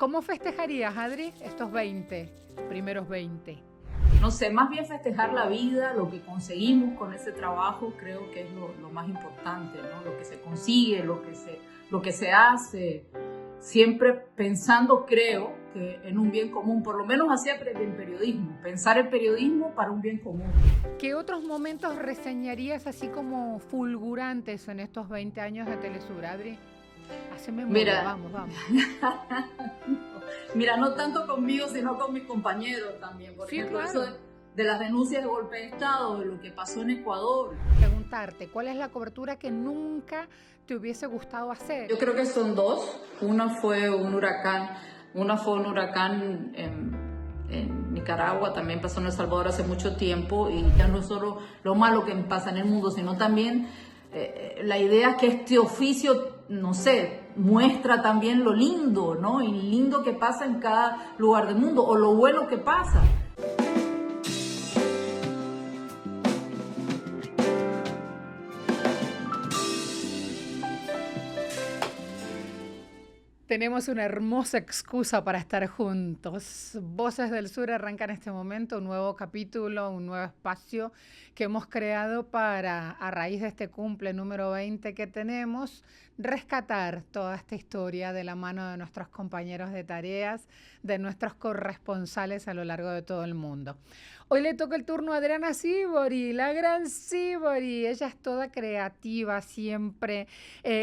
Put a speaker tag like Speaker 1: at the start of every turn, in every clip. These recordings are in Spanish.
Speaker 1: ¿Cómo festejarías, Adri, estos primeros 20?
Speaker 2: No sé, más bien festejar la vida, lo que conseguimos con ese trabajo, creo que es lo más importante, ¿no? Lo que se consigue, lo que se hace, siempre pensando, creo, que en un bien común, por lo menos así aprendí en periodismo, pensar el periodismo para un bien común.
Speaker 1: ¿Qué otros momentos reseñarías así como fulgurantes en estos 20 años de Telesur, Adri? Hace memoria,
Speaker 2: Mira,
Speaker 1: vamos, vamos.
Speaker 2: mira, no tanto conmigo, sino con mis compañeros también. Por
Speaker 1: Sí,
Speaker 2: ejemplo, eso
Speaker 1: claro.
Speaker 2: de las denuncias de golpe de Estado, de lo que pasó en Ecuador.
Speaker 1: Preguntarte, ¿cuál es la cobertura que nunca te hubiese gustado hacer?
Speaker 2: Yo creo que son dos. Una fue un huracán en Nicaragua, también pasó en El Salvador hace mucho tiempo, y ya no es solo lo malo que pasa en el mundo, sino también la idea que este oficio, no sé, muestra también lo lindo, ¿no? Y lindo que pasa en cada lugar del mundo, o lo bueno que pasa.
Speaker 1: Tenemos una hermosa excusa para estar juntos. Voces del Sur arranca en este momento un nuevo capítulo, un nuevo espacio que hemos creado para, a raíz de este cumple número 20 que tenemos, rescatar toda esta historia de la mano de nuestros compañeros de tareas, de nuestros corresponsales a lo largo de todo el mundo. Hoy le toca el turno a Adriana Sibori, la gran Sibori. Ella es toda creativa, siempre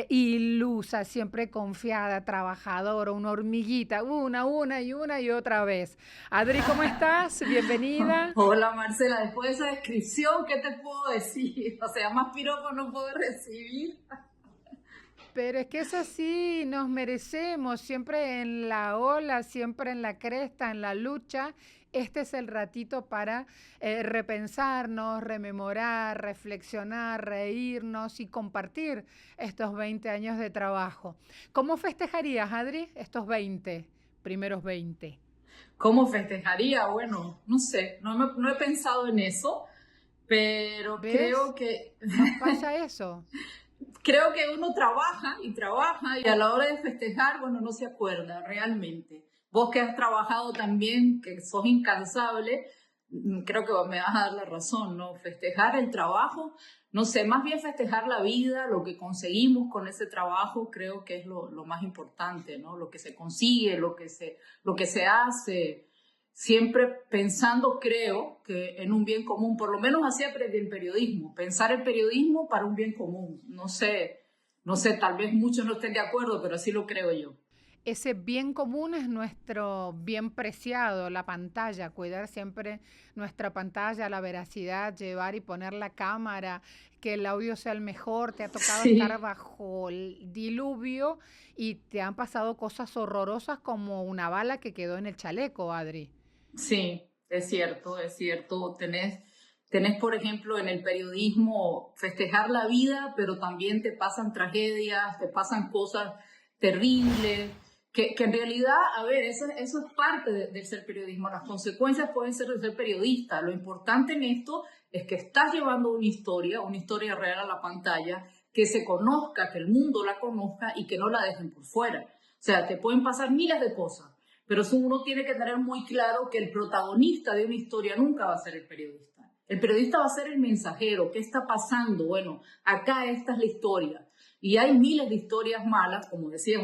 Speaker 1: ilusa, siempre confiada, trabajadora, una hormiguita, una y otra vez. Adri, ¿cómo estás? Bienvenida.
Speaker 2: Hola Marcela, después de esa descripción, ¿qué te puedo decir? O sea, más piropo no puedo recibir.
Speaker 1: Pero es que es así, nos merecemos, siempre en la ola, siempre en la cresta, en la lucha. Este es el ratito para repensarnos, rememorar, reflexionar, reírnos y compartir estos 20 años de trabajo. ¿Cómo festejarías, Adri, estos primeros 20?
Speaker 2: ¿Cómo festejaría? Bueno, no sé, no he pensado en eso, pero
Speaker 1: ¿Ves? Nos pasa eso.
Speaker 2: creo que uno trabaja y a la hora de festejar, bueno, no se acuerda realmente. Vos que has trabajado también, que sos incansable, creo que me vas a dar la razón, ¿no? Festejar el trabajo, no sé, más bien festejar la vida, lo que conseguimos con ese trabajo, creo que es lo más importante, ¿no? Lo que se consigue, lo que se hace, siempre pensando, creo, que en un bien común, por lo menos así aprendí el periodismo, pensar el periodismo para un bien común, no sé, tal vez muchos no estén de acuerdo, pero así lo creo yo.
Speaker 1: Ese bien común es nuestro bien preciado, la pantalla, cuidar siempre nuestra pantalla, la veracidad, llevar y poner la cámara, que el audio sea el mejor. Te ha tocado estar
Speaker 2: Sí.
Speaker 1: bajo el diluvio y te han pasado cosas horrorosas como una bala que quedó en el chaleco, Adri.
Speaker 2: Sí, es cierto, es cierto. Tenés, por ejemplo, en el periodismo festejar la vida, pero también te pasan tragedias, te pasan cosas terribles, que en realidad, a ver, eso es parte del ser periodismo. Las consecuencias pueden ser de ser periodista. Lo importante en esto es que estás llevando una historia real a la pantalla, que se conozca, que el mundo la conozca y que no la dejen por fuera. O sea, te pueden pasar miles de cosas, pero eso uno tiene que tener muy claro que el protagonista de una historia nunca va a ser el periodista. El periodista va a ser el mensajero. ¿Qué está pasando? Bueno, acá esta es la historia. Y hay miles de historias malas, como decía,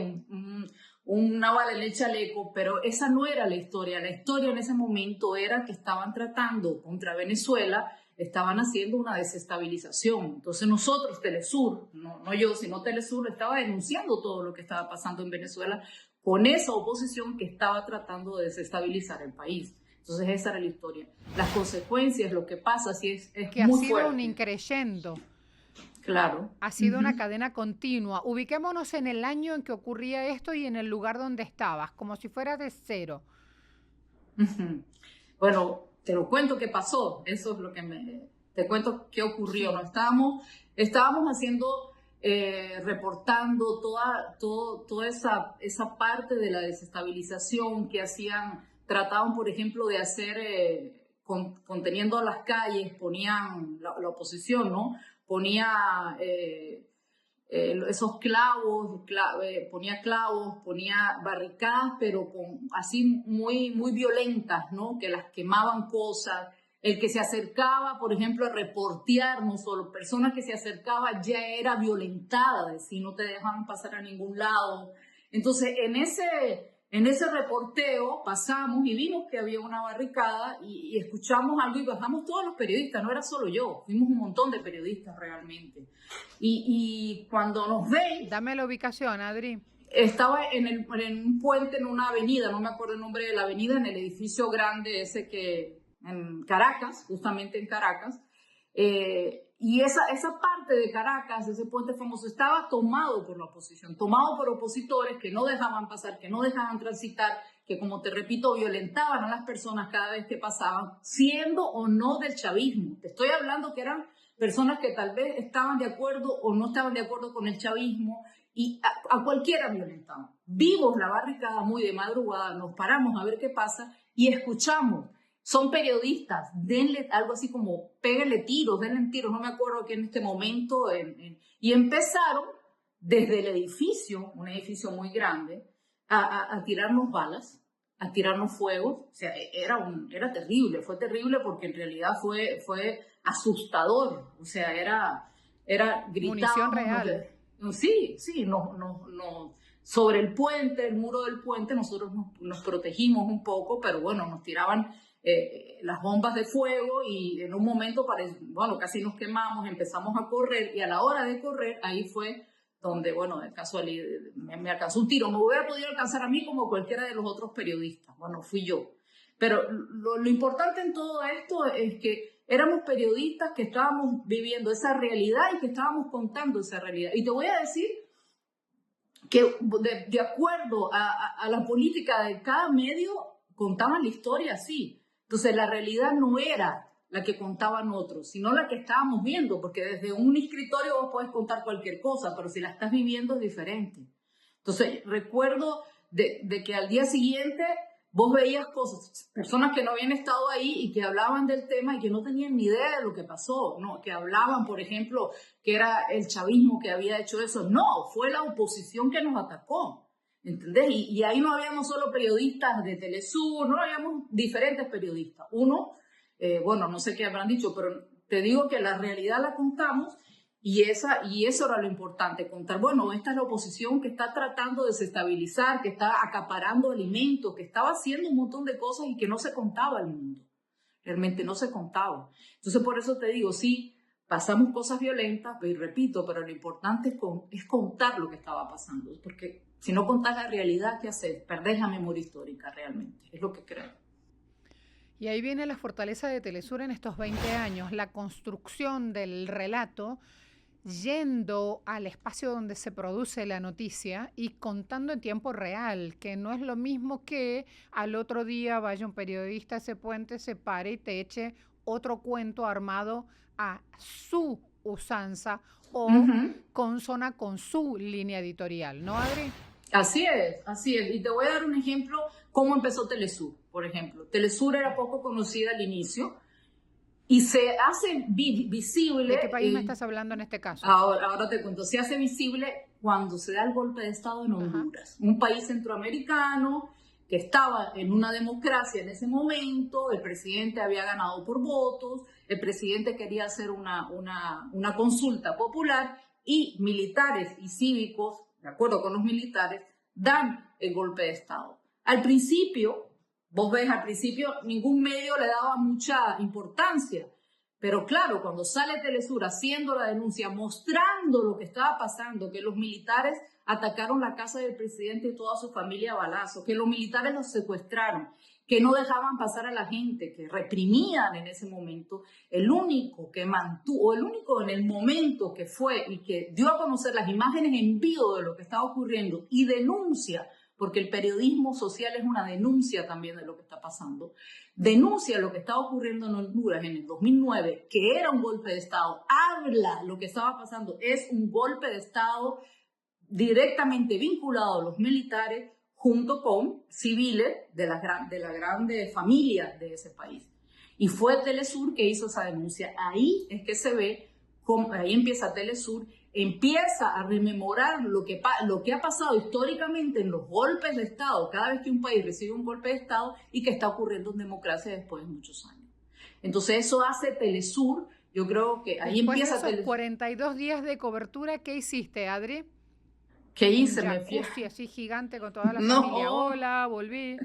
Speaker 2: una bala en el chaleco, pero esa no era la historia. La historia en ese momento era que estaban tratando contra Venezuela, estaban haciendo una desestabilización. Entonces nosotros, Telesur, no yo, sino Telesur, estaba denunciando todo lo que estaba pasando en Venezuela con esa oposición que estaba tratando de desestabilizar el país. Entonces esa era la historia. Las consecuencias, lo que pasa, sí es
Speaker 1: Que ha
Speaker 2: muy
Speaker 1: sido un
Speaker 2: fuerte.
Speaker 1: increyendo,
Speaker 2: Claro.
Speaker 1: ha sido una
Speaker 2: Uh-huh.
Speaker 1: cadena continua. Ubiquémonos en el año en que ocurría esto y en el lugar donde estabas, como si fuera de cero.
Speaker 2: Uh-huh. Bueno, te lo cuento qué pasó. Eso es lo que te cuento qué ocurrió. No
Speaker 1: Sí.
Speaker 2: estábamos haciendo, reportando toda esa parte de la desestabilización que hacían, trataban, por ejemplo, de hacer, conteniendo a las calles, ponían la oposición, ¿no? Ponía esos clavos, ponía clavos, ponía barricadas, pero así muy, muy violentas, ¿no? Que las quemaban cosas. El que se acercaba, por ejemplo, a reportearnos, o personas que se acercaban ya era violentada, de si no te dejaban pasar a ningún lado. Entonces, en ese reporteo pasamos y vimos que había una barricada y escuchamos algo y bajamos todos los periodistas, no era solo yo, fuimos un montón de periodistas realmente. Y cuando nos ven...
Speaker 1: Dame la ubicación, Adri.
Speaker 2: Estaba en un puente, en una avenida, no me acuerdo el nombre de la avenida, en el edificio grande ese que... en Caracas, justamente en Caracas, y esa parte de Caracas, ese puente famoso, estaba tomado por la oposición, tomado por opositores que no dejaban pasar, que no dejaban transitar, que, como te repito, violentaban a las personas cada vez que pasaban, siendo o no del chavismo. Te estoy hablando que eran personas que tal vez estaban de acuerdo o no estaban de acuerdo con el chavismo, y a cualquiera violentaban. Vimos la barricada muy de madrugada, nos paramos a ver qué pasa y escuchamos. Son periodistas, denle algo así como, péguenle tiros, denle tiros, no me acuerdo que en este momento, y empezaron desde el edificio, un edificio muy grande, a tirarnos balas, a tirarnos fuegos. O sea, era terrible, fue terrible porque en realidad fue asustador. O sea, era
Speaker 1: Munición real.
Speaker 2: Sí, sobre el puente, el muro del puente, nosotros nos protegimos un poco, pero bueno, nos tiraban las bombas de fuego y en un momento, casi nos quemamos, empezamos a correr y a la hora de correr, ahí fue donde, bueno, de casualidad me alcanzó un tiro. Me hubiera podido alcanzar a mí como cualquiera de los otros periodistas. Bueno, fui yo. Pero lo importante en todo esto es que éramos periodistas que estábamos viviendo esa realidad y que estábamos contando esa realidad. Y te voy a decir que de acuerdo a la política de cada medio, contaban la historia así. Entonces la realidad no era la que contaban otros, sino la que estábamos viendo, porque desde un escritorio vos podés contar cualquier cosa, pero si la estás viviendo es diferente. Entonces recuerdo de que al día siguiente vos veías cosas, personas que no habían estado ahí y que hablaban del tema y que no tenían ni idea de lo que pasó, ¿no? Que hablaban, por ejemplo, que era el chavismo que había hecho eso. No, fue la oposición que nos atacó, ¿entendés? Y ahí no habíamos solo periodistas de Telesur, no habíamos diferentes periodistas. Uno, no sé qué habrán dicho, pero te digo que la realidad la contamos. Y eso era lo importante, contar, bueno, esta es la oposición que está tratando de desestabilizar, que está acaparando alimentos, que estaba haciendo un montón de cosas y que no se contaba al mundo. Realmente no se contaba. Entonces, por eso te digo, sí, pasamos cosas violentas, y repito, pero lo importante es contar lo que estaba pasando, porque si no contás la realidad, ¿qué haces? Perdés la memoria histórica realmente, es lo que creo.
Speaker 1: Y ahí viene la fortaleza de Telesur en estos 20 años, la construcción del relato, yendo al espacio donde se produce la noticia y contando en tiempo real, que no es lo mismo que al otro día vaya un periodista a ese puente, se pare y te eche otro cuento armado a su usanza o consona con su línea editorial, ¿no, Adri?
Speaker 2: Así es. Y te voy a dar un ejemplo, cómo empezó Telesur, por ejemplo. Telesur era poco conocida al inicio, y se hace visible...
Speaker 1: ¿De qué país me estás hablando en este caso?
Speaker 2: Ahora te cuento. Se hace visible cuando se da el golpe de Estado en Honduras. Un país centroamericano que estaba en una democracia en ese momento. El presidente había ganado por votos. El presidente quería hacer una consulta popular y militares y cívicos, de acuerdo con los militares, dan el golpe de Estado. Al principio... Vos ves, al principio ningún medio le daba mucha importancia, pero claro, cuando sale Telesur haciendo la denuncia, mostrando lo que estaba pasando, que los militares atacaron la casa del presidente y toda su familia a balazos, que los militares los secuestraron, que no dejaban pasar a la gente, que reprimían en ese momento, el único en el momento que fue y que dio a conocer las imágenes en vivo de lo que estaba ocurriendo y denuncia, porque el periodismo social es una denuncia también de lo que está pasando, denuncia lo que estaba ocurriendo en Honduras en el 2009, que era un golpe de Estado, habla lo que estaba pasando, es un golpe de Estado directamente vinculado a los militares junto con civiles de la grande familia de ese país. Y fue Telesur que hizo esa denuncia. Ahí es que se ve, ahí empieza Telesur, empieza a rememorar lo que ha pasado históricamente en los golpes de Estado, cada vez que un país recibe un golpe de Estado y que está ocurriendo en democracia después de muchos años. Entonces eso hace Telesur, yo creo que ahí
Speaker 1: Después
Speaker 2: empieza
Speaker 1: de esos 42 días de cobertura, ¿qué hiciste, Adri?
Speaker 2: ¿Qué hice?
Speaker 1: Un jacuzzi así gigante con toda la
Speaker 2: No.
Speaker 1: familia. Hola, volví.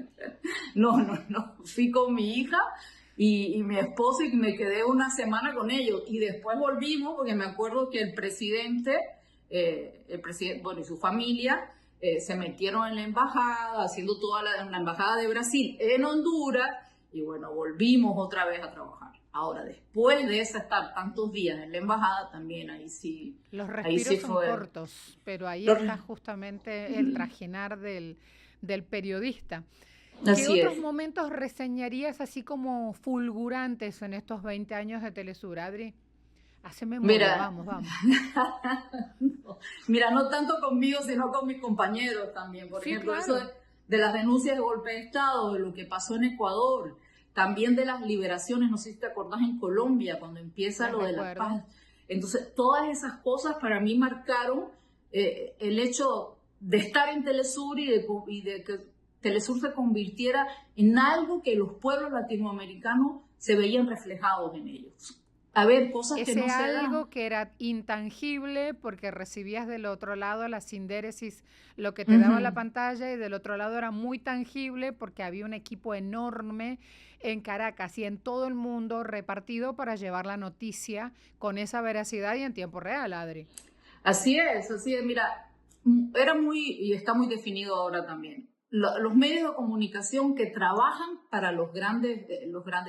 Speaker 2: No. Fui con mi hija y mi esposo y me quedé una semana con ellos. Y después volvimos porque me acuerdo que el presidente bueno, y su familia se metieron en la embajada, haciendo toda la embajada de Brasil en Honduras. Y bueno, volvimos otra vez a trabajar. Ahora, después de estar tantos días en la embajada, también ahí sí.
Speaker 1: Los respiros son cortos, pero ahí está justamente el trajinar del periodista. ¿Qué otros momentos reseñarías así como fulgurantes en estos 20 años de Telesur, Adri? Hace memoria, vamos.
Speaker 2: Mira, no tanto conmigo, sino con mis compañeros también. Por ejemplo, claro. Eso de las denuncias de golpe de Estado, de lo que pasó en Ecuador, también de las liberaciones, no sé si te acordás, en Colombia, cuando empieza lo de la paz. Entonces, todas esas cosas para mí marcaron el hecho de estar en Telesur y de que Telesur se convirtiera en algo que los pueblos latinoamericanos se veían reflejados en ellos. A ver, cosas que no se dan.
Speaker 1: Algo que era intangible porque recibías del otro lado la sindéresis, lo que te daba la pantalla, y del otro lado era muy tangible porque había un equipo enorme en Caracas y en todo el mundo repartido para llevar la noticia con esa veracidad y en tiempo real, Adri.
Speaker 2: Así es. Mira, era y está muy definido ahora también. Los medios de comunicación que trabajan para los grandes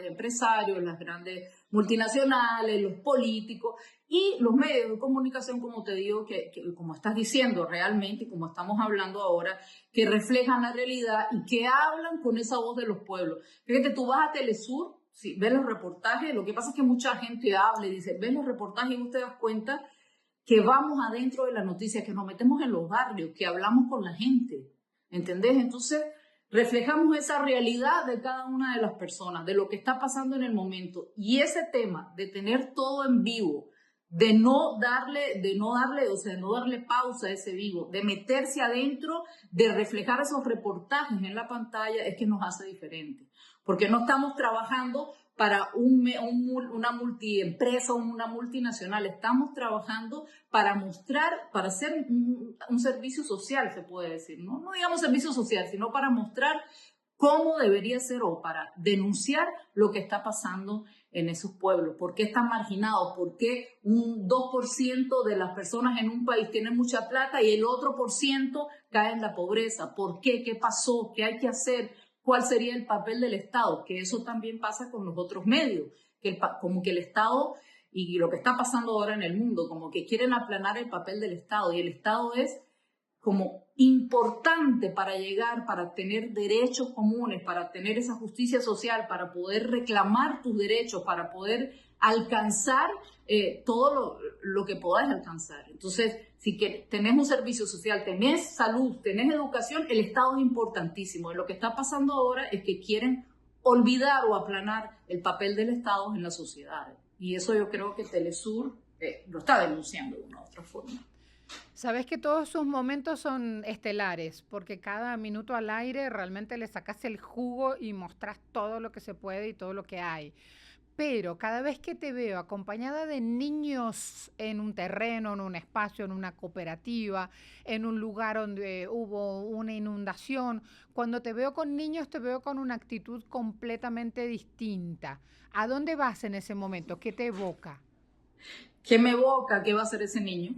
Speaker 2: empresarios, las grandes multinacionales, los políticos, y los medios de comunicación, como te digo, que como estás diciendo realmente, como estamos hablando ahora, que reflejan la realidad y que hablan con esa voz de los pueblos. Fíjate, tú vas a Telesur, sí, ves los reportajes, lo que pasa es que mucha gente habla y dice, ves los reportajes y vos te das cuenta que vamos adentro de la noticia, que nos metemos en los barrios, que hablamos con la gente. ¿Entendés? Entonces, reflejamos esa realidad de cada una de las personas, de lo que está pasando en el momento. Y ese tema de tener todo en vivo, de no darle pausa a ese vivo, de meterse adentro, de reflejar esos reportajes en la pantalla, es que nos hace diferente. Porque no estamos trabajando para una multiempresa o una multinacional. Estamos trabajando para mostrar, para hacer un servicio social, se puede decir. No digamos servicio social, sino para mostrar cómo debería ser o para denunciar lo que está pasando en esos pueblos. ¿Por qué están marginados? ¿Por qué un 2% de las personas en un país tienen mucha plata y el otro por ciento cae en la pobreza? ¿Por qué? ¿Qué pasó? ¿Qué hay que hacer? ¿Cuál sería el papel del Estado? Que eso también pasa con los otros medios, como que el Estado, y lo que está pasando ahora en el mundo, como que quieren aplanar el papel del Estado, y el Estado es como importante para llegar, para tener derechos comunes, para tener esa justicia social, para poder reclamar tus derechos, para poder alcanzar todo lo que podáis alcanzar. Entonces, si tenés un servicio social, tenés salud, tenés educación, el Estado es importantísimo. Y lo que está pasando ahora es que quieren olvidar o aplanar el papel del Estado en las sociedades. Y eso yo creo que Telesur lo está denunciando de una u otra forma.
Speaker 1: Sabes que todos sus momentos son estelares, porque cada minuto al aire realmente le sacas el jugo y mostrás todo lo que se puede y todo lo que hay. Pero cada vez que te veo acompañada de niños en un terreno, en un espacio, en una cooperativa, en un lugar donde hubo una inundación, cuando te veo con niños te veo con una actitud completamente distinta. ¿A dónde vas en ese momento? ¿Qué te evoca?
Speaker 2: ¿Qué me evoca? ¿Qué va a hacer ese niño?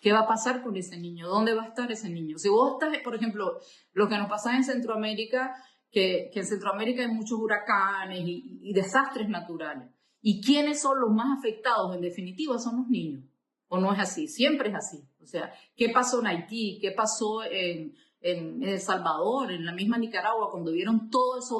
Speaker 2: ¿Qué va a pasar con ese niño? ¿Dónde va a estar ese niño? Si vos estás, por ejemplo, lo que nos pasa en Centroamérica, que en Centroamérica hay muchos huracanes y desastres naturales. ¿Y quiénes son los más afectados? En definitiva, son los niños. ¿O no es así? Siempre es así. O sea, ¿qué pasó en Haití? ¿Qué pasó en El Salvador? En la misma Nicaragua, cuando vieron todos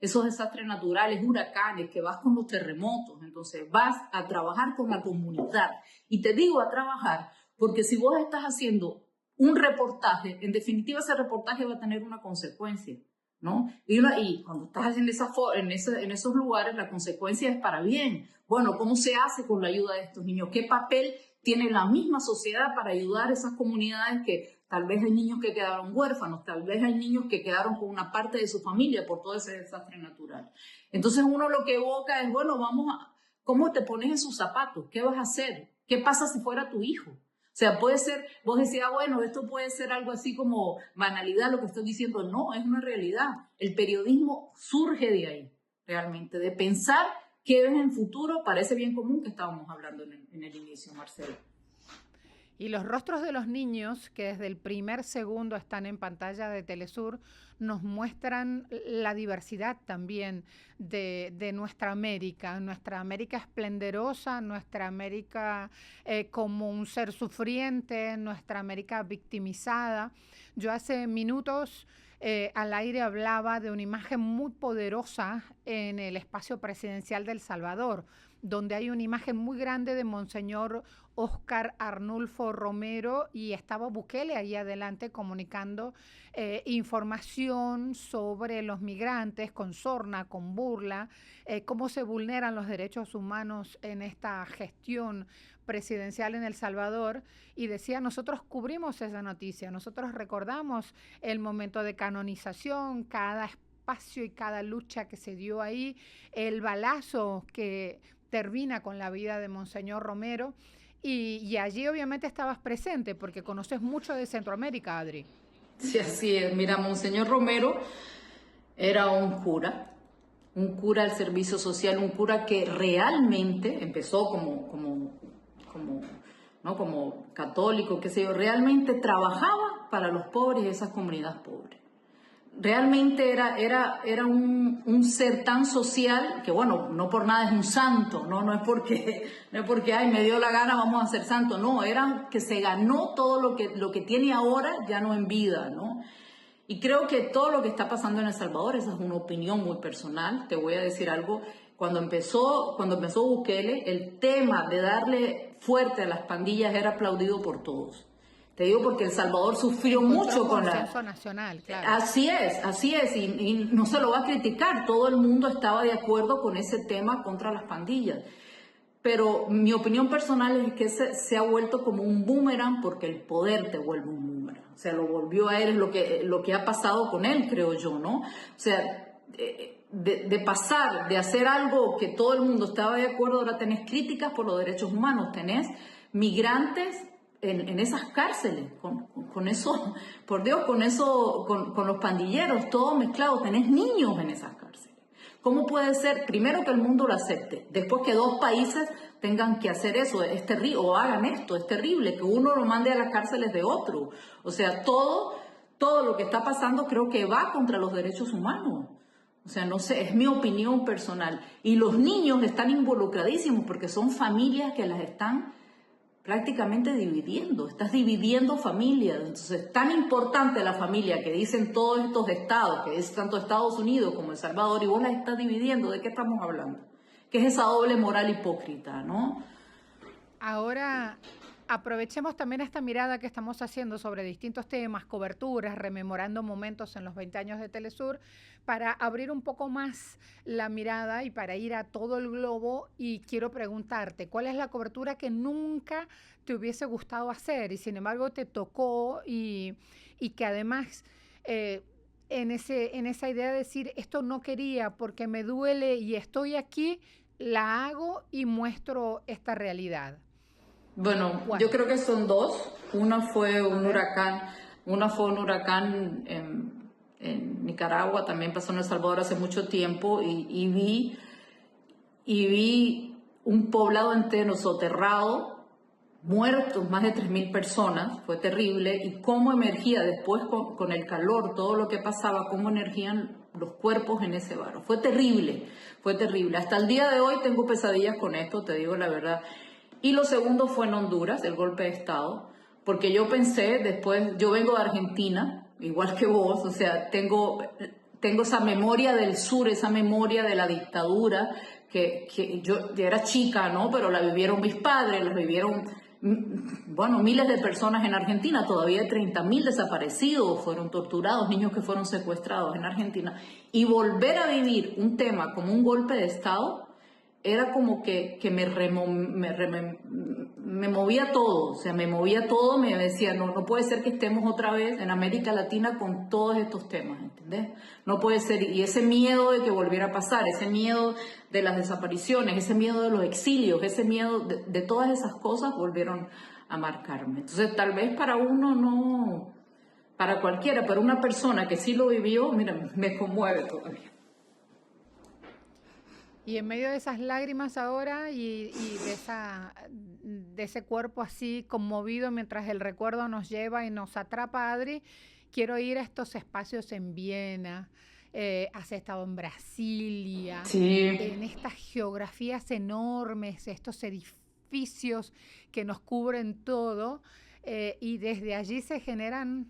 Speaker 2: esos desastres naturales, huracanes, que vas con los terremotos. Entonces, vas a trabajar con la comunidad. Y te digo a trabajar, porque si vos estás haciendo un reportaje, en definitiva ese reportaje va a tener una consecuencia, ¿no? Y cuando estás haciendo en esos lugares, la consecuencia es para bien. Bueno, ¿cómo se hace con la ayuda de estos niños? ¿Qué papel tiene la misma sociedad para ayudar a esas comunidades que tal vez hay niños que quedaron huérfanos, tal vez hay niños que quedaron con una parte de su familia por todo ese desastre natural. Entonces uno lo que evoca es, bueno, ¿cómo te pones en sus zapatos? ¿Qué vas a hacer? ¿Qué pasa si fuera tu hijo? O sea, puede ser, vos decías, bueno, esto puede ser algo así como banalidad lo que estoy diciendo. No, es una realidad. El periodismo surge de ahí, realmente, de pensar qué ves en el futuro para ese bien común que estábamos hablando en el inicio, Marcela.
Speaker 1: Y los rostros de los niños, que desde el primer segundo están en pantalla de Telesur, nos muestran la diversidad también de nuestra América esplendorosa, nuestra América como un ser sufriente, nuestra América victimizada. Yo hace minutos al aire hablaba de una imagen muy poderosa en el espacio presidencial de El Salvador, donde hay una imagen muy grande de Monseñor Óscar Arnulfo Romero y estaba Bukele ahí adelante comunicando información sobre los migrantes con sorna, con burla, cómo se vulneran los derechos humanos en esta gestión presidencial en El Salvador, y decía, nosotros cubrimos esa noticia, nosotros recordamos el momento de canonización, cada espacio y cada lucha que se dio ahí, el balazo que termina con la vida de Monseñor Romero, y allí obviamente estabas presente porque conoces mucho de Centroamérica, Adri.
Speaker 2: Sí, así es. Mira, Monseñor Romero era un cura al servicio social, un cura que realmente empezó ¿no? como católico, qué sé yo, realmente trabajaba para los pobres y esas comunidades pobres. Realmente era un ser tan social que, bueno, no por nada es un santo, no es porque ay, me dio la gana, vamos a ser santos, no, era que se ganó todo lo que tiene ahora, ya no en vida, ¿no? Y creo que todo lo que está pasando en El Salvador, esa es una opinión muy personal, te voy a decir algo, cuando empezó Bukele, el tema de darle fuerte a las pandillas era aplaudido por todos. Te digo porque El Salvador sufrió mucho con la...
Speaker 1: nacional, claro.
Speaker 2: Así es, y no se lo va a criticar, todo el mundo estaba de acuerdo con ese tema contra las pandillas. Pero mi opinión personal es que se ha vuelto como un boomerang porque el poder te vuelve un boomerang. O sea, lo volvió a él, es lo que ha pasado con él, creo yo, ¿no? O sea, de pasar, de hacer algo que todo el mundo estaba de acuerdo, ahora tenés críticas por los derechos humanos, tenés migrantes en esas cárceles, con eso, por Dios, con los pandilleros, todo mezclado, tenés niños en esas cárceles. ¿Cómo puede ser, primero, que el mundo lo acepte, después que dos países tengan que hacer eso? Es terrible, o hagan esto, es terrible, que uno lo mande a las cárceles de otro. O sea, todo lo que está pasando creo que va contra los derechos humanos. O sea, no sé, es mi opinión personal. Y los niños están involucradísimos porque son familias que las están prácticamente dividiendo, estás dividiendo familias. Entonces, es tan importante la familia que dicen todos estos estados, que es tanto Estados Unidos como El Salvador, y vos la estás dividiendo. ¿De qué estamos hablando? ¿Qué es esa doble moral hipócrita, no?
Speaker 1: Ahora, aprovechemos también esta mirada que estamos haciendo sobre distintos temas, coberturas, rememorando momentos en los 20 años de Telesur, para abrir un poco más la mirada y para ir a todo el globo. Y quiero preguntarte, ¿cuál es la cobertura que nunca te hubiese gustado hacer y sin embargo te tocó y que además en esa idea de decir, esto no quería porque me duele y estoy aquí, la hago y muestro esta realidad?
Speaker 2: Bueno, yo creo que son dos. Una fue un huracán en Nicaragua, también pasó en El Salvador hace mucho tiempo, y vi un poblado entero soterrado, muertos, más de 3.000 personas, fue terrible, y cómo emergía después con el calor, todo lo que pasaba, cómo emergían los cuerpos en ese barro. Fue terrible. Hasta el día de hoy tengo pesadillas con esto, te digo la verdad. Y lo segundo fue en Honduras, el golpe de Estado, porque yo pensé después, yo vengo de Argentina, igual que vos, o sea, tengo esa memoria del sur, esa memoria de la dictadura, que yo era chica, ¿no? Pero la vivieron mis padres, la vivieron, bueno, miles de personas en Argentina, todavía hay 30.000 desaparecidos, fueron torturados, niños que fueron secuestrados en Argentina. Y volver a vivir un tema como un golpe de Estado, era como que me movía todo, o sea, me movía todo, me decía, no puede ser que estemos otra vez en América Latina con todos estos temas, ¿entendés? No puede ser, y ese miedo de que volviera a pasar, ese miedo de las desapariciones, ese miedo de los exilios, ese miedo de todas esas cosas volvieron a marcarme. Entonces, tal vez para uno no, para cualquiera, pero una persona que sí lo vivió, mira, me conmueve todavía.
Speaker 1: Y en medio de esas lágrimas ahora y de ese cuerpo así conmovido mientras el recuerdo nos lleva y nos atrapa, Adri, quiero ir a estos espacios en Viena, has estado en Brasilia,
Speaker 2: Sí.
Speaker 1: en estas geografías enormes, estos edificios que nos cubren todo, y desde allí se generan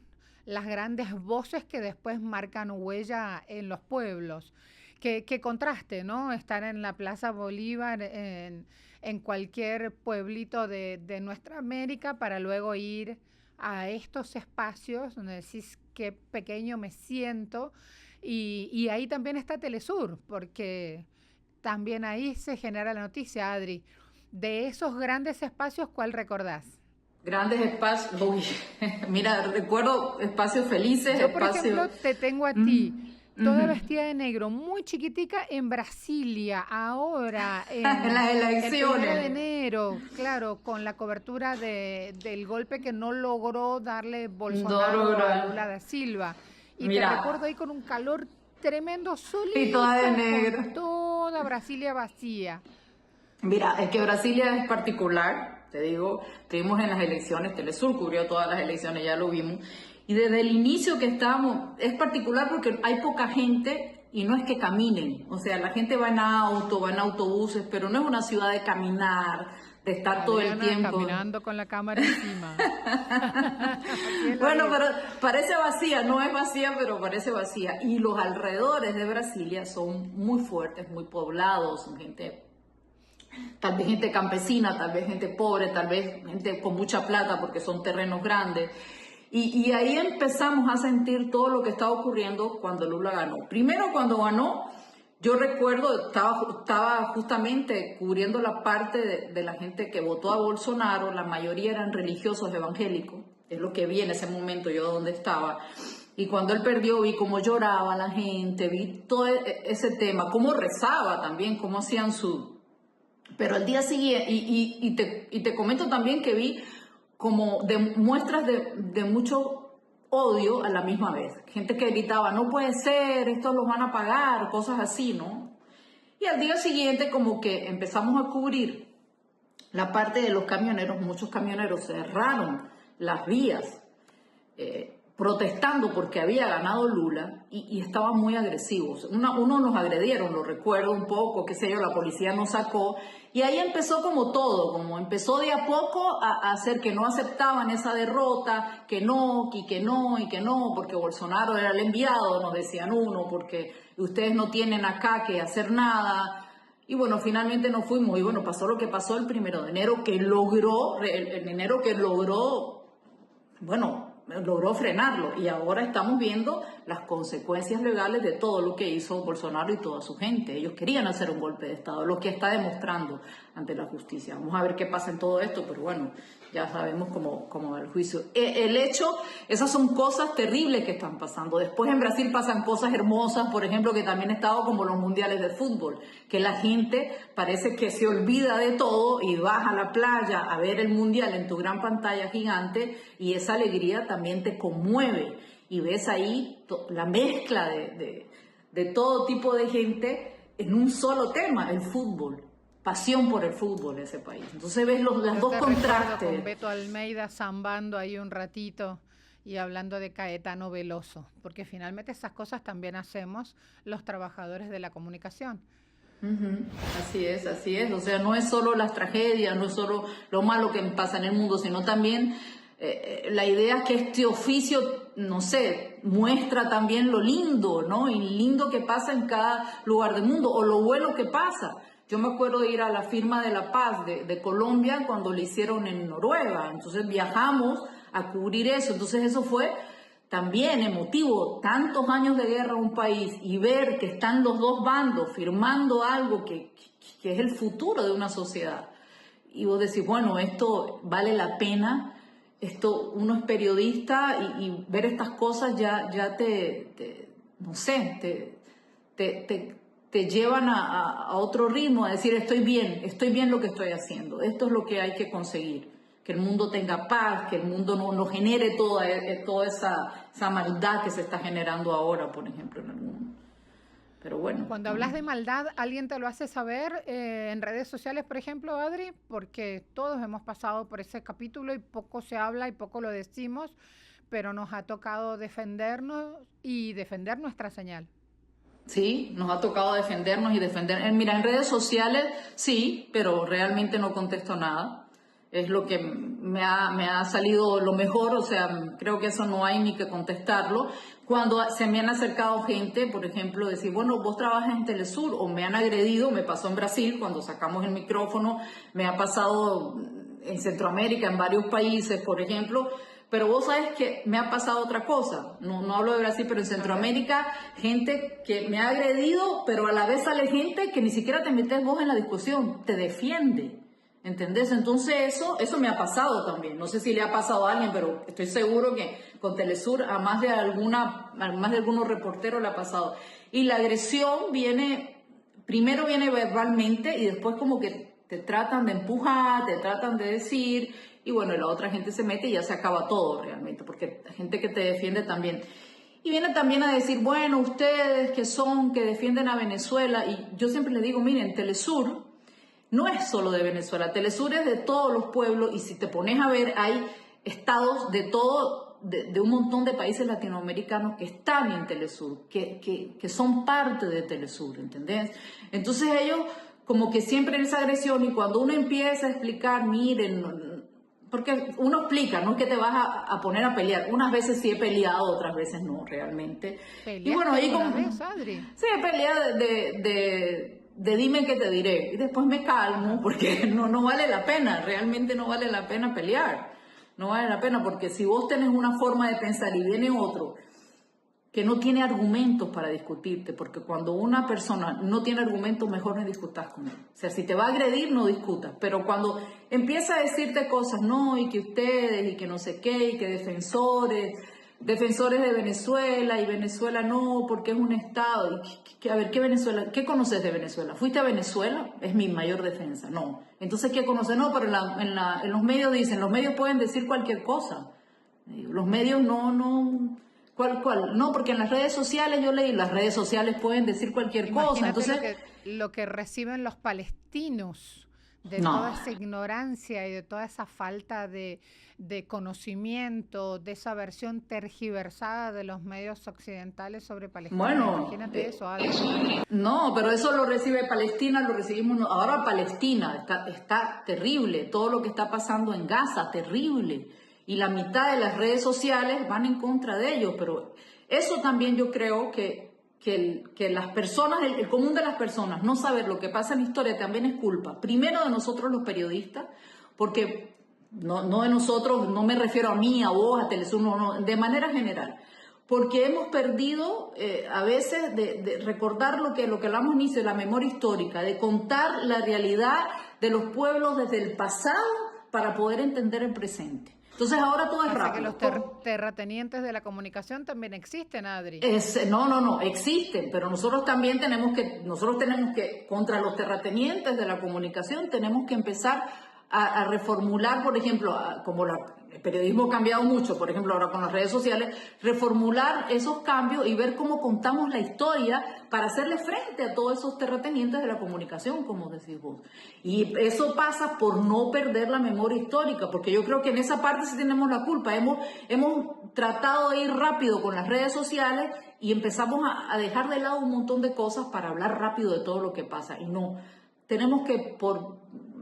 Speaker 1: las grandes voces que después marcan huella en los pueblos. Qué contraste, ¿no? Estar en la Plaza Bolívar, en cualquier pueblito de nuestra América, para luego ir a estos espacios donde decís qué pequeño me siento. Y ahí también está Telesur, porque también ahí se genera la noticia, Adri. De esos grandes espacios, ¿cuál recordás?
Speaker 2: Grandes espacios, uy, mira, recuerdo espacios felices,
Speaker 1: Yo, por
Speaker 2: espacios...
Speaker 1: ejemplo, te tengo a ti, toda vestida de negro, muy chiquitica en Brasilia, ahora
Speaker 2: En las
Speaker 1: el 1 de
Speaker 2: elecciones.
Speaker 1: enero, claro, con la cobertura del golpe que no logró darle Bolsonaro a
Speaker 2: Dorora.
Speaker 1: Lula da Silva. Y te recuerdo
Speaker 2: Mira,
Speaker 1: ahí con un calor tremendo,
Speaker 2: y toda de
Speaker 1: solita,
Speaker 2: negro.
Speaker 1: con toda Brasilia vacía.
Speaker 2: Mira, es que Brasilia es particular, te digo, estuvimos en las elecciones, Telesur cubrió todas las elecciones, ya lo vimos, y desde el inicio que estábamos, es particular porque hay poca gente y no es que caminen, o sea, la gente va en auto, va en autobuses, pero no es una ciudad de caminar, de estar todo el
Speaker 1: Adriana
Speaker 2: tiempo.
Speaker 1: caminando con la cámara encima. Así es la
Speaker 2: Bueno,
Speaker 1: vida.
Speaker 2: pero parece vacía, no es vacía, pero parece vacía. Y los alrededores de Brasilia son muy fuertes, muy poblados, son gente, tal vez gente campesina, tal vez gente pobre, tal vez gente con mucha plata porque son terrenos grandes. Y ahí empezamos a sentir todo lo que estaba ocurriendo cuando Lula ganó. Primero, cuando ganó, yo recuerdo, estaba justamente cubriendo la parte de la gente que votó a Bolsonaro, la mayoría eran religiosos evangélicos, es lo que vi en ese momento yo donde estaba. Y cuando él perdió vi cómo lloraba la gente, vi todo ese tema, cómo rezaba también, cómo hacían su... Pero al día siguiente, y te comento también que vi como muestras de mucho odio a la misma vez. Gente que gritaba, no puede ser, estos los van a pagar, cosas así, ¿no? Y al día siguiente como que empezamos a cubrir la parte de los camioneros, muchos camioneros cerraron las vías, protestando porque había ganado Lula y estaban muy agresivos. Uno nos agredieron, lo recuerdo un poco, qué sé yo, la policía nos sacó y ahí empezó como todo, como empezó de a poco a hacer que no aceptaban esa derrota, que no, y que no, y que no, porque Bolsonaro era el enviado, nos decían uno, porque ustedes no tienen acá que hacer nada. Y bueno, finalmente nos fuimos y bueno, pasó lo que pasó el 1 de enero, que logró, el enero que logró, bueno, logró frenarlo y ahora estamos viendo las consecuencias legales de todo lo que hizo Bolsonaro y toda su gente. Ellos querían hacer un golpe de Estado, lo que está demostrando ante la justicia. Vamos a ver qué pasa en todo esto, pero bueno, ya sabemos cómo va el juicio. El hecho, esas son cosas terribles que están pasando. Después en Brasil pasan cosas hermosas, por ejemplo, que también he estado como los mundiales de fútbol, que la gente parece que se olvida de todo y vas a la playa a ver el mundial en tu gran pantalla gigante y esa alegría también te conmueve y ves ahí la mezcla de todo tipo de gente en un solo tema, el fútbol. Pasión por el fútbol en ese país. Entonces ves los
Speaker 1: Yo
Speaker 2: dos
Speaker 1: te recuerdo
Speaker 2: contrastes.
Speaker 1: con Beto Almeida zambando ahí un ratito y hablando de Caetano Veloso, porque finalmente esas cosas también hacemos los trabajadores de la comunicación.
Speaker 2: Así es, así es. O sea, no es solo las tragedias, no es solo lo malo que pasa en el mundo, sino también la idea es que este oficio, no sé, muestra también lo lindo, ¿no? Y lindo que pasa en cada lugar del mundo, o lo bueno que pasa. Yo me acuerdo de ir a la firma de la paz de Colombia cuando lo hicieron en Noruega. Entonces viajamos a cubrir eso. Entonces eso fue también emotivo. Tantos años de guerra en un país y ver que están los dos bandos firmando algo que es el futuro de una sociedad. y vos decís, bueno, esto vale la pena, esto, uno es periodista y ver estas cosas ya no sé, te llevan a otro ritmo, a decir, estoy bien lo que estoy haciendo, esto es lo que hay que conseguir, que el mundo tenga paz, que el mundo no genere toda esa maldad que se está generando ahora, por ejemplo, en el mundo. Pero bueno.
Speaker 1: Cuando hablas de maldad, ¿alguien te lo hace saber en redes sociales, por ejemplo, Adri? Porque todos hemos pasado por ese capítulo y poco se habla y poco lo decimos, pero nos ha tocado defendernos y defender nuestra señal.
Speaker 2: Sí, nos ha tocado defendernos y defender. Mira, en redes sociales sí, pero realmente no contesto nada. Es lo que me ha salido lo mejor, o sea, creo que eso no hay ni que contestarlo. Cuando se me han acercado gente, por ejemplo, decir, bueno, vos trabajas en Telesur, o me han agredido, me pasó en Brasil cuando sacamos el micrófono, me ha pasado en Centroamérica, en varios países, por ejemplo. Pero vos sabes que me ha pasado otra cosa, no hablo de Brasil, pero en Centroamérica, gente que me ha agredido, pero a la vez sale gente que ni siquiera te metes vos en la discusión, te defiende, ¿entendés? Entonces eso me ha pasado también, no sé si le ha pasado a alguien, pero estoy seguro que con Telesur a más de algunos reporteros le ha pasado. Y la agresión primero viene verbalmente y después como que te tratan de empujar, te tratan de decir, y bueno, la otra gente se mete y ya se acaba todo realmente, porque hay gente que te defiende también. Y viene también a decir, bueno, ustedes que defienden a Venezuela, y yo siempre les digo, miren, Telesur no es solo de Venezuela, Telesur es de todos los pueblos, y si te pones a ver, hay estados de un montón de países latinoamericanos que están en Telesur, que son parte de Telesur, ¿entendés? Entonces ellos como que siempre en esa agresión, y cuando uno empieza a explicar, miren, porque uno explica, no es que te vas a poner a pelear. Unas veces sí he peleado, otras veces no, realmente.
Speaker 1: Y bueno, ahí como vez, Adri?
Speaker 2: Sí, he peleado de dime que te diré. Y después me calmo, porque no vale la pena, realmente no vale la pena pelear. No vale la pena, porque si vos tenés una forma de pensar y viene otro que no tiene argumentos para discutirte, porque cuando una persona no tiene argumentos, mejor no discutas con él. O sea, si te va a agredir, no discutas, pero cuando empieza a decirte cosas, no, y que ustedes, y que no sé qué, y que defensores de Venezuela, y Venezuela no, porque es un estado, a ver, ¿qué Venezuela? ¿Qué conoces de Venezuela? ¿Fuiste a Venezuela? Es mi mayor defensa, no. Entonces, ¿qué conoces? No, pero en los medios dicen, los medios pueden decir cualquier cosa. Los medios no... ¿Cuál? No, porque en las redes sociales, yo leí, las redes sociales pueden decir cualquier cosa. Entonces,
Speaker 1: lo que reciben los palestinos de toda esa ignorancia y de toda esa falta de conocimiento, de esa versión tergiversada de los medios occidentales sobre Palestina.
Speaker 2: Bueno,
Speaker 1: imagínate eso, Adri.
Speaker 2: No, pero eso lo recibe Palestina, lo recibimos ahora. Palestina está terrible, todo lo que está pasando en Gaza, terrible. Y la mitad de las redes sociales van en contra de ellos, pero eso también yo creo que las personas, el común de las personas, no saber lo que pasa en la historia también es culpa. Primero de nosotros los periodistas, porque no de nosotros, no me refiero a mí, a vos, a Telesur, no, de manera general. Porque hemos perdido a veces de recordar lo que hablamos al inicio, la memoria histórica, de contar la realidad de los pueblos desde el pasado para poder entender el presente. Entonces ahora todo es rápido.
Speaker 1: Que los terratenientes de la comunicación también existen, Adri.
Speaker 2: No, existen, pero nosotros tenemos que, contra los terratenientes de la comunicación, tenemos que empezar a reformular, por ejemplo, como el periodismo ha cambiado mucho, por ejemplo, ahora con las redes sociales, reformular esos cambios y ver cómo contamos la historia para hacerle frente a todos esos terratenientes de la comunicación, como decís vos. Y eso pasa por no perder la memoria histórica, porque yo creo que en esa parte sí tenemos la culpa. Hemos tratado de ir rápido con las redes sociales y empezamos a dejar de lado un montón de cosas para hablar rápido de todo lo que pasa. Y no, tenemos que,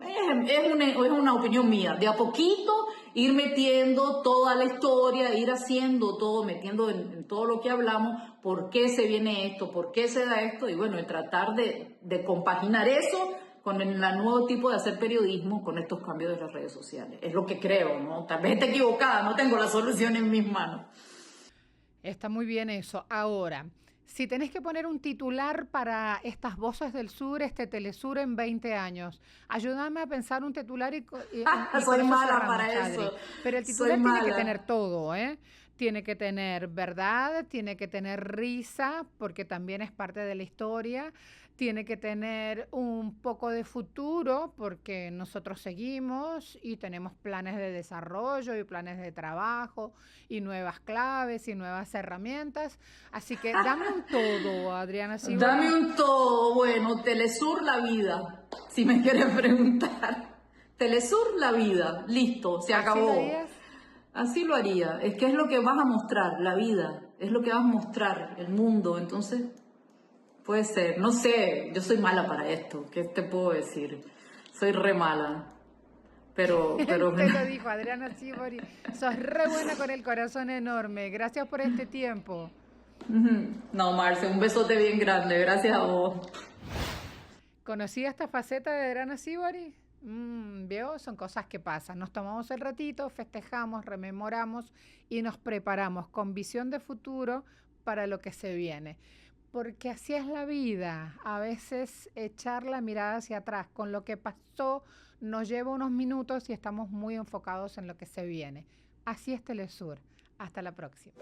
Speaker 2: es una opinión mía, de a poquito ir metiendo toda la historia, ir haciendo todo, metiendo en todo lo que hablamos, por qué se viene esto, por qué se da esto, y bueno, y tratar de compaginar eso con el nuevo tipo de hacer periodismo con estos cambios de las redes sociales. Es lo que creo, ¿no? Tal vez esté equivocada, no tengo la solución en mis manos.
Speaker 1: Está muy bien eso. Ahora, Si tenés que poner un titular para estas Voces del Sur, este Telesur en 20 años, ayúdame a pensar un titular y con
Speaker 2: Soy
Speaker 1: eso
Speaker 2: mala
Speaker 1: cerramos,
Speaker 2: para
Speaker 1: Adri.
Speaker 2: eso.
Speaker 1: Pero el
Speaker 2: Soy
Speaker 1: titular tiene que
Speaker 2: mala.
Speaker 1: tener todo, ¿eh? Tiene que tener verdad, tiene que tener risa, porque también es parte de la historia, tiene que tener un poco de futuro, porque nosotros seguimos y tenemos planes de desarrollo y planes de trabajo y nuevas claves y nuevas herramientas. Así que dame un todo, Adriana
Speaker 2: Dame
Speaker 1: Sibori.
Speaker 2: un todo. Bueno, Telesur la vida, si me quieres preguntar. Telesur la vida. Listo, se
Speaker 1: ¿Así lo
Speaker 2: acabó.
Speaker 1: harías?
Speaker 2: Así lo haría. Es que es lo que vas a mostrar, la vida. Es lo que vas a mostrar, el mundo. Entonces, puede ser. No sé, yo soy mala para esto. ¿Qué te puedo decir? Soy re mala. Pero
Speaker 1: ¿Quién te lo dijo, Adriana Sibori? Sos re buena con el corazón enorme. Gracias por este tiempo.
Speaker 2: no, Marce, un besote bien grande. Gracias a vos.
Speaker 1: ¿Conocí esta faceta de Adriana Sibori? ¿Veo? Son cosas que pasan. Nos tomamos el ratito, festejamos, rememoramos y nos preparamos con visión de futuro para lo que se viene. Porque así es la vida. A veces echar la mirada hacia atrás con lo que pasó nos lleva unos minutos y estamos muy enfocados en lo que se viene. Así es Telesur. Hasta la próxima.